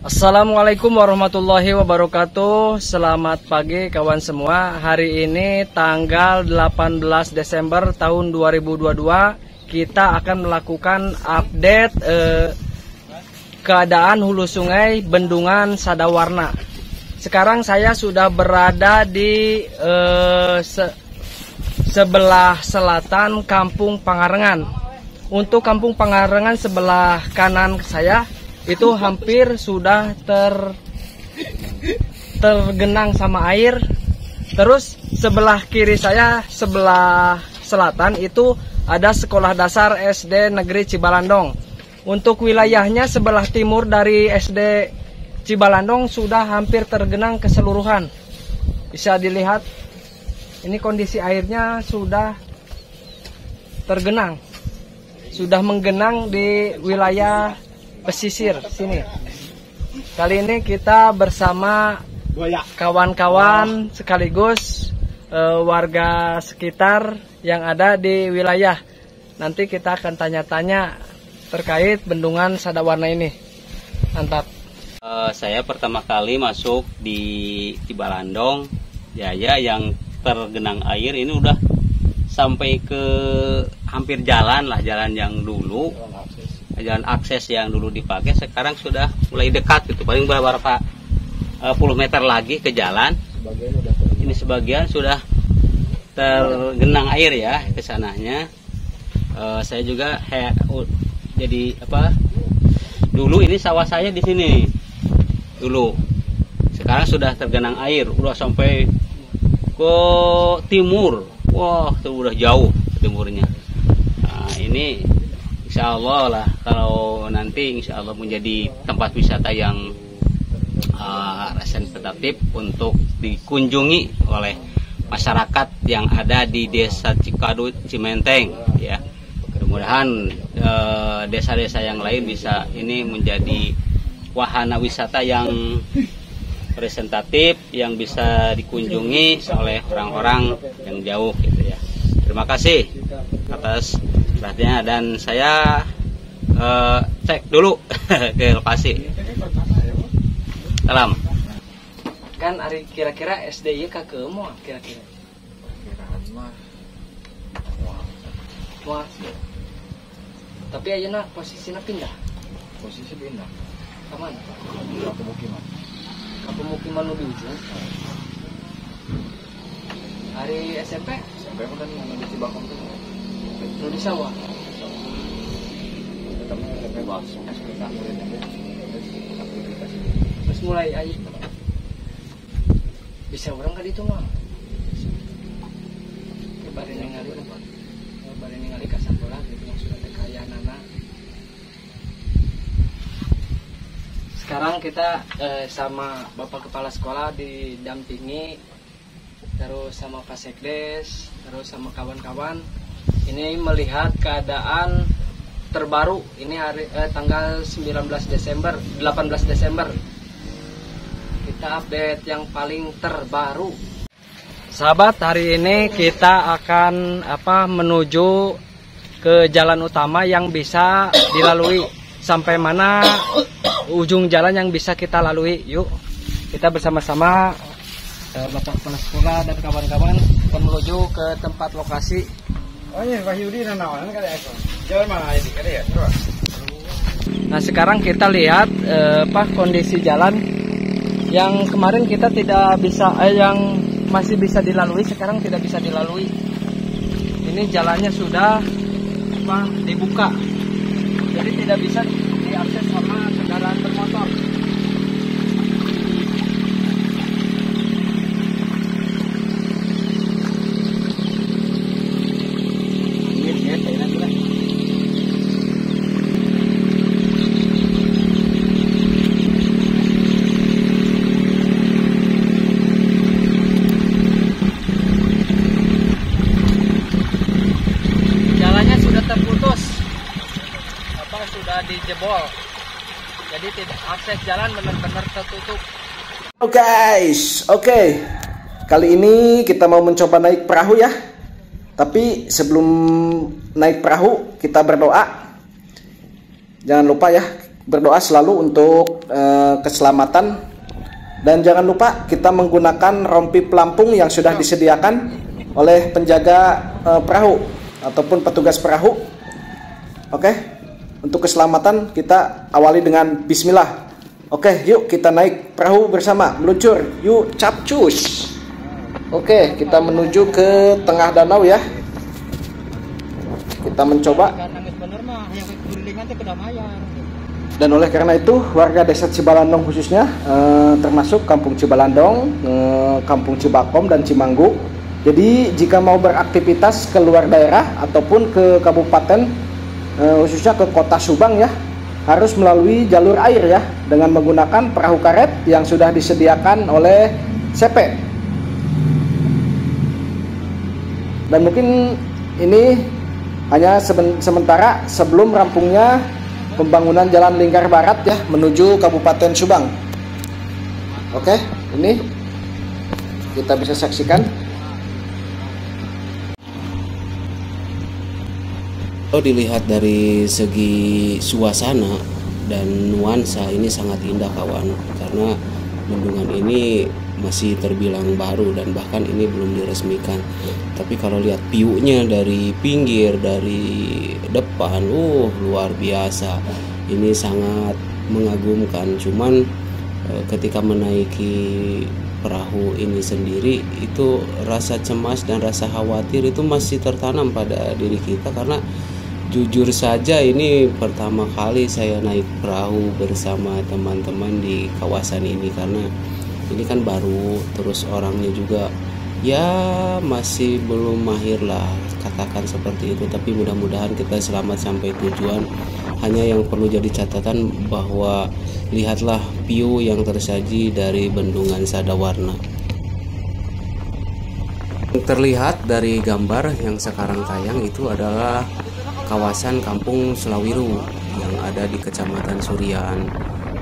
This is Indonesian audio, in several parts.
Assalamualaikum warahmatullahi wabarakatuh. Selamat pagi kawan semua. Hari ini tanggal 18 Desember tahun 2022, kita akan melakukan update keadaan hulu sungai Bendungan Sadawarna. Sekarang saya sudah berada di sebelah selatan Kampung Pangarengan. Untuk Kampung Pangarengan sebelah kanan saya itu hampir sudah tergenang sama air. Terus sebelah kiri saya, sebelah selatan itu ada sekolah dasar SD Negeri Cibalandong. Untuk wilayahnya sebelah timur dari SD Cibalandong sudah hampir tergenang keseluruhan. Bisa dilihat, ini kondisi airnya sudah tergenang, sudah menggenang di wilayah pesisir sini. Kali ini kita bersama kawan-kawan sekaligus warga sekitar yang ada di wilayah. Nanti kita akan tanya-tanya terkait Bendungan Sadawarna ini. Mantap. Saya pertama kali masuk di Cibalandong, ya yang tergenang air ini udah sampai ke hampir jalan yang dulu. Jalan akses yang dulu dipakai sekarang sudah mulai dekat gitu, paling beberapa puluh meter lagi ke jalan. Ini sebagian sudah tergenang air ya ke sananya. Saya juga jadi dulu ini sawah saya di sini dulu, sekarang sudah tergenang air, udah sampai ke timur. Wah, itu udah jauh ke timurnya. Nah, ini insya Allah lah, kalau nanti insya Allah menjadi tempat wisata yang representatif untuk dikunjungi oleh masyarakat yang ada di Desa Cikadu Cimenteng ya. Mudah-mudahan desa-desa yang lain bisa ini menjadi wahana wisata yang representatif yang bisa dikunjungi oleh orang-orang yang jauh gitu ya. Terima kasih atas perhatiannya, dan saya cek dulu ke lokasi. Salam. Kan ari kira-kira SD ieu ka keumoh kira-kira. Kiraan mah Wah. Tapi ayeuna posisinya pindah. posisi pindah Ka mana? ke pemukiman. Ka pemukiman nu di ujung. Hari SMP Sampai kan di Cibakong tuh nu di sawah. tetap SMP bos kita Terus mulai aja bisa orang kali itu mah bari ningali ka sakola gitu yang sudah kaya nana. Sekarang kita sama Bapak Kepala Sekolah didampingi, terus sama Pak Sekdes, terus sama kawan-kawan ini melihat keadaan terbaru. Ini hari tanggal 18 Desember kita update yang paling terbaru. Sahabat, hari ini kita akan menuju ke jalan utama yang bisa dilalui. Sampai mana ujung jalan yang bisa kita lalui? Yuk kita bersama-sama Bapak Kepala Sekolah dan kawan-kawan menuju ke tempat lokasi. Nah, sekarang kita lihat kondisi jalan yang kemarin kita tidak bisa, yang masih bisa dilalui, sekarang tidak bisa dilalui. Ini jalannya sudah dibuka, jadi tidak bisa diakses sama kendaraan bermotor. Sudah dijebol, jadi tidak akses jalan benar-benar tertutup. Guys, oke. Kali ini kita mau mencoba naik perahu ya. Tapi sebelum naik perahu kita berdoa. Jangan lupa ya, berdoa selalu untuk keselamatan, dan jangan lupa kita menggunakan rompi pelampung yang sudah disediakan oleh penjaga perahu ataupun petugas perahu. Oke, untuk keselamatan kita awali dengan bismillah. Oke, yuk kita naik perahu bersama, meluncur, yuk capcus. Oke, kita menuju ke tengah danau ya. Kita mencoba. Dan oleh karena itu warga desa Cibalandong khususnya termasuk Kampung Cibalandong, Kampung Cibakom dan Cimanggu. Jadi jika mau beraktivitas ke luar daerah ataupun ke kabupaten, khususnya ke kota Subang ya, harus melalui jalur air ya, dengan menggunakan perahu karet yang sudah disediakan oleh CP. Dan mungkin ini hanya sementara sebelum rampungnya pembangunan Jalan Lingkar Barat ya menuju Kabupaten Subang. Oke, ini kita bisa saksikan. Kalau dilihat dari segi suasana dan nuansa, ini sangat indah kawan, karena bendungan ini masih terbilang baru dan bahkan ini belum diresmikan. Tapi kalau lihat view-nya dari pinggir, dari depan, luar biasa. Ini sangat mengagumkan. Cuman ketika menaiki perahu ini sendiri, itu rasa cemas dan rasa khawatir itu masih tertanam pada diri kita, karena jujur saja ini pertama kali saya naik perahu bersama teman-teman di kawasan ini, karena ini kan baru, terus orangnya juga ya masih belum mahir lah, katakan seperti itu. Tapi mudah-mudahan kita selamat sampai tujuan. Hanya yang perlu jadi catatan bahwa lihatlah view yang tersaji dari Bendungan Sadawarna. Terlihat dari gambar yang sekarang tayang itu adalah kawasan Kampung Selawiru yang ada di Kecamatan Surian.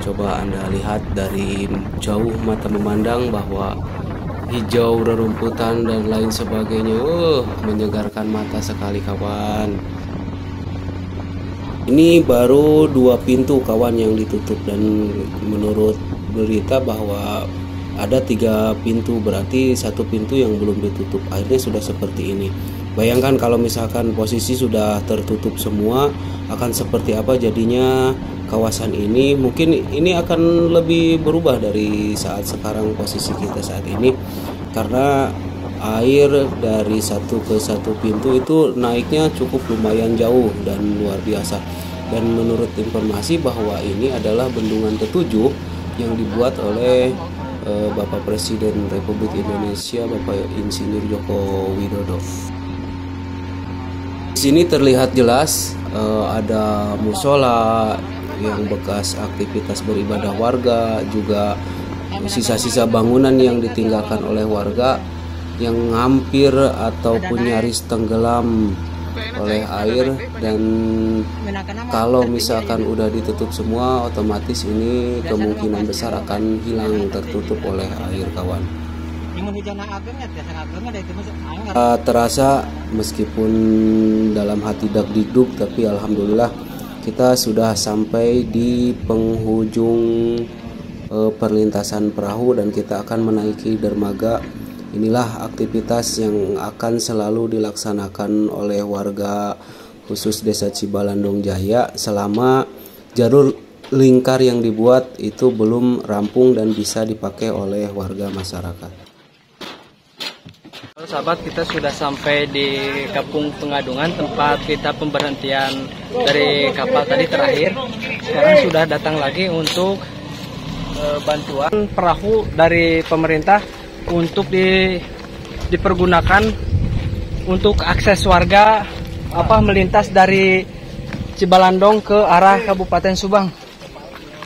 Coba Anda lihat dari jauh mata memandang bahwa hijau, rerumputan dan lain sebagainya, menyegarkan mata sekali kawan. Ini baru 2 pintu kawan yang ditutup, dan menurut berita bahwa ada 3 pintu, berarti 1 pintu yang belum ditutup. Akhirnya sudah seperti ini. Bayangkan kalau misalkan posisi sudah tertutup semua, akan seperti apa jadinya kawasan ini. Mungkin ini akan lebih berubah dari saat sekarang, posisi kita saat ini, karena air dari satu ke satu pintu itu naiknya cukup lumayan jauh dan luar biasa. Dan menurut informasi bahwa ini adalah bendungan ke-7 yang dibuat oleh Bapak Presiden Republik Indonesia, Bapak Insinyur Joko Widodo. Di sini terlihat jelas ada musola yang bekas aktivitas beribadah warga, juga sisa-sisa bangunan yang ditinggalkan oleh warga yang hampir ataupun nyaris tenggelam oleh air. Dan kalau misalkan udah ditutup semua, otomatis ini kemungkinan besar akan hilang, tertutup oleh air kawan. Terasa meskipun dalam hati dak-dikduk, tapi alhamdulillah kita sudah sampai di penghujung perlintasan perahu dan kita akan menaiki dermaga. Inilah aktivitas yang akan selalu dilaksanakan oleh warga khusus Desa Cibalandong Jaya selama jalur lingkar yang dibuat itu belum rampung dan bisa dipakai oleh warga masyarakat. Sahabat, kita sudah sampai di Kampung Pengadungan, tempat kita pemberhentian dari kapal tadi terakhir. Sekarang sudah datang lagi untuk bantuan perahu dari pemerintah untuk dipergunakan untuk akses warga melintas dari Cibalandong ke arah Kabupaten Subang,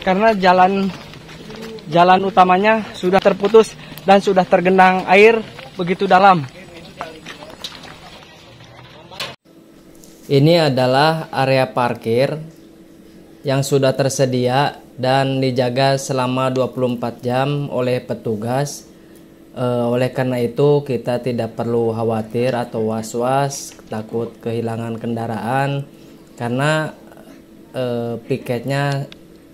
karena jalan utamanya sudah terputus dan sudah tergenang air begitu dalam. Ini adalah area parkir yang sudah tersedia dan dijaga selama 24 jam oleh petugas. Oleh karena itu kita tidak perlu khawatir atau was-was takut kehilangan kendaraan, karena piketnya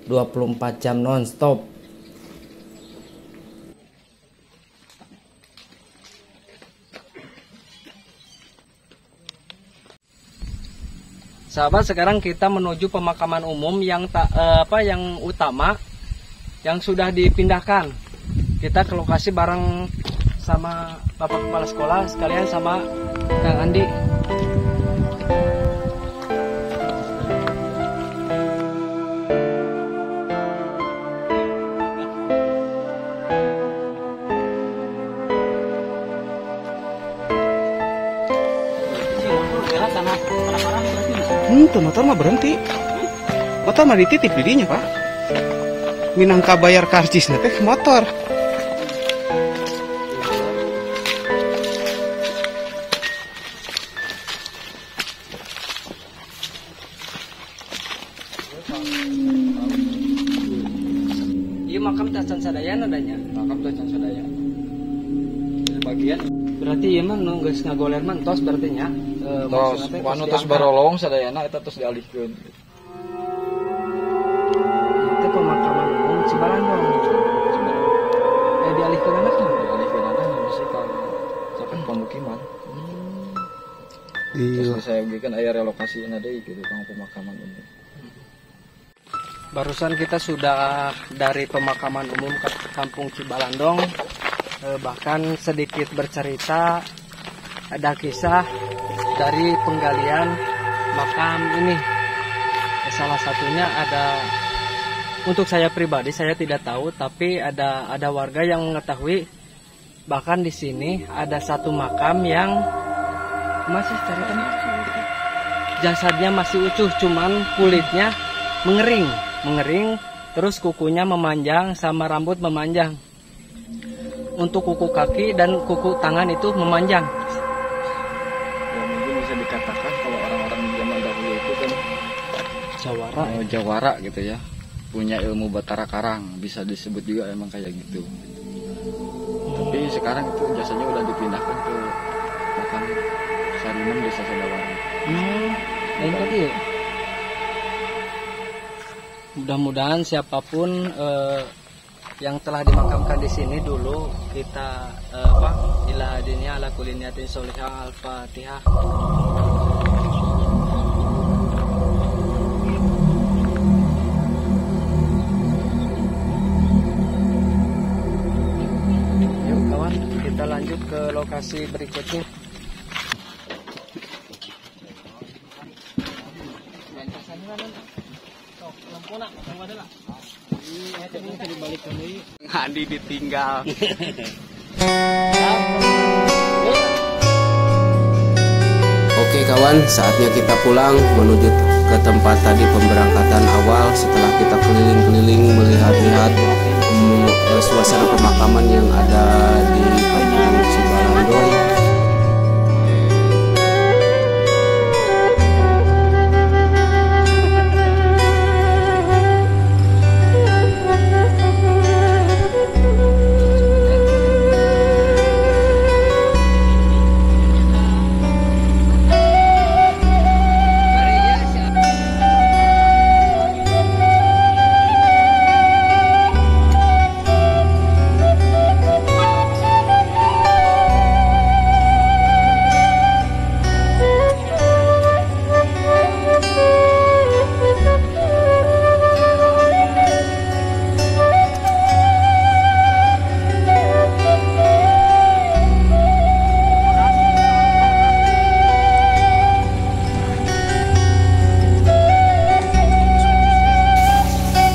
24 jam non-stop. Sahabat, sekarang kita menuju pemakaman umum yang yang utama yang sudah dipindahkan. Kita ke lokasi bareng sama Bapak Kepala Sekolah sekalian sama Kang Andi. Motor mah berhenti. Motor mah dititip didinya, Pak. Minangka bayar karcis teh motor. Iya, makam Tacan Sadaya adanya. Makam Tacan Sadaya. Sebagian Berarti iya mah nu geus ngagoler mantos berarti nya. tos panu tos barolong sadayana eta tos dialihkeun. Itu pemakaman umum Cibalandong. Dialihkeun anaknya. Dialihkeun anaknya masih ka sampai pemukiman. Terus saya bikin aya relokasi deui gitu kang pemakaman umum. Barusan kita sudah dari pemakaman umum ke Kampung Cibalandong, bahkan sedikit bercerita ada kisah dari penggalian makam ini. Salah satunya ada, untuk saya pribadi saya tidak tahu, tapi ada warga yang mengetahui bahkan di sini ada satu makam yang masih ceritanya jasadnya masih utuh, cuman kulitnya mengering, terus kukunya memanjang sama rambut memanjang. Untuk kuku kaki dan kuku tangan itu memanjang. Ya mungkin bisa dikatakan kalau orang-orang zaman dahulu itu kan jawara gitu ya, punya ilmu batara karang, bisa disebut juga emang kayak gitu. Tapi sekarang itu jasanya udah dipindahkan ke makam Sarinem Desa Sadawara. Lain tadi ya. Mudah-mudahan siapapun yang telah dimakamkan di sini dulu kita ila hadinya ala kuliniyatin solihah al-fatihah. Yuk kawan, kita lanjut ke lokasi berikutnya. Andi ditinggal. Oke kawan, saatnya kita pulang menuju ke tempat tadi pemberangkatan awal. Setelah kita keliling-keliling melihat-lihat suasana pemakaman yang ada di Kampung Cibalandong.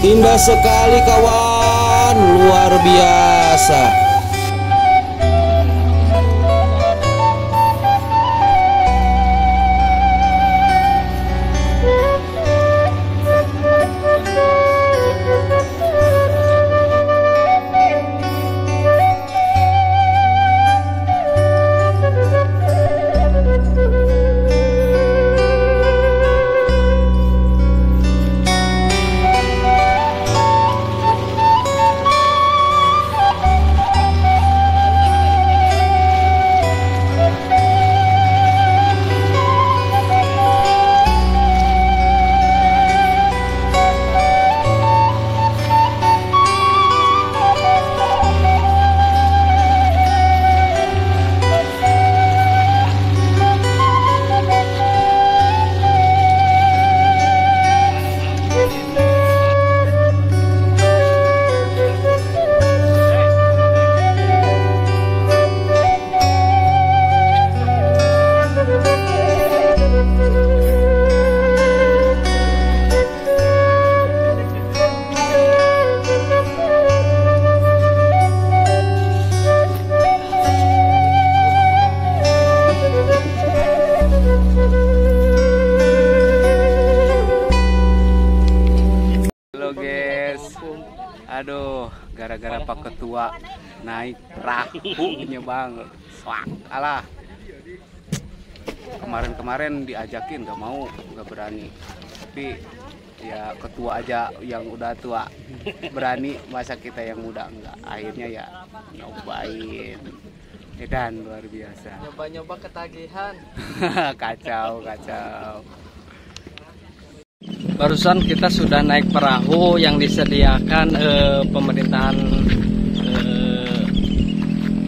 Indah sekali kawan, luar biasa. Aduh, gara-gara Pak Ketua naik perahunya bang, swak, alah. Kemarin diajakin nggak mau, nggak berani. Tapi ya ketua aja yang udah tua berani, masa kita yang muda enggak. Akhirnya ya nyobain. Dan luar biasa. Nyoba-nyoba ketagihan. Kacau. Barusan kita sudah naik perahu yang disediakan pemerintahan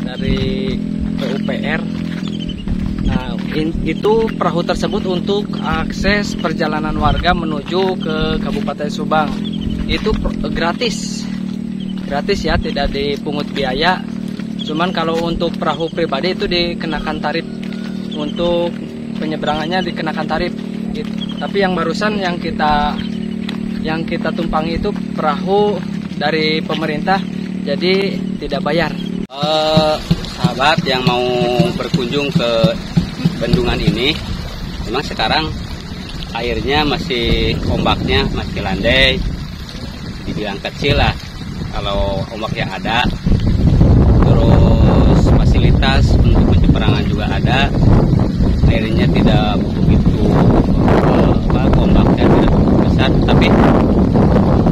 dari PUPR. Nah, itu perahu tersebut untuk akses perjalanan warga menuju ke Kabupaten Subang. Itu gratis ya, tidak dipungut biaya. Cuman kalau untuk perahu pribadi itu dikenakan tarif, untuk penyeberangannya dikenakan tarif. Tapi yang barusan yang kita tumpangi itu perahu dari pemerintah, jadi tidak bayar. Sahabat yang mau berkunjung ke bendungan ini, memang sekarang airnya ombaknya masih landai, dibilang kecil lah kalau ombak yang ada. Terus fasilitas untuk penyeberangan juga ada, airnya tidak begitu ombaknya tidak begitu besar. Tapi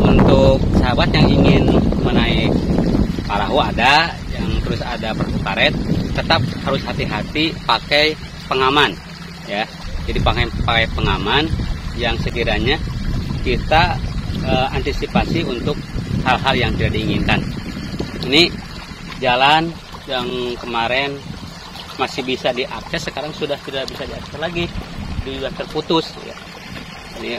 untuk sahabat yang ingin menaik perahu ada, yang terus ada perahu karet, tetap harus hati-hati pakai pengaman ya. Jadi pakai pengaman yang sekiranya kita antisipasi untuk hal-hal yang tidak diinginkan. Ini jalan yang kemarin masih bisa diakses, sekarang sudah tidak bisa diakses lagi, sudah terputus ya. Ini,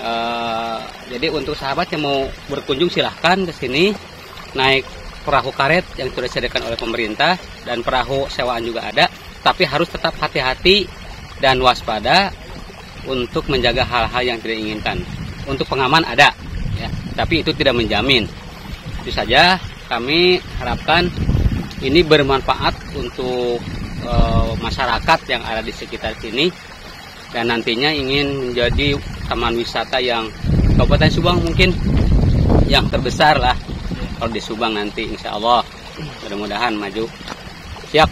jadi untuk sahabat yang mau berkunjung silahkan ke sini, naik perahu karet yang sudah disediakan oleh pemerintah, dan perahu sewaan juga ada. Tapi harus tetap hati-hati dan waspada untuk menjaga hal-hal yang tidak diinginkan. Untuk pengaman ada ya, tapi itu tidak menjamin. Itu saja, kami harapkan ini bermanfaat untuk masyarakat yang ada di sekitar sini, dan nantinya ingin menjadi taman wisata yang Kabupaten Subang mungkin yang terbesar lah kalau di Subang nanti, insya Allah mudah-mudahan maju. Siap.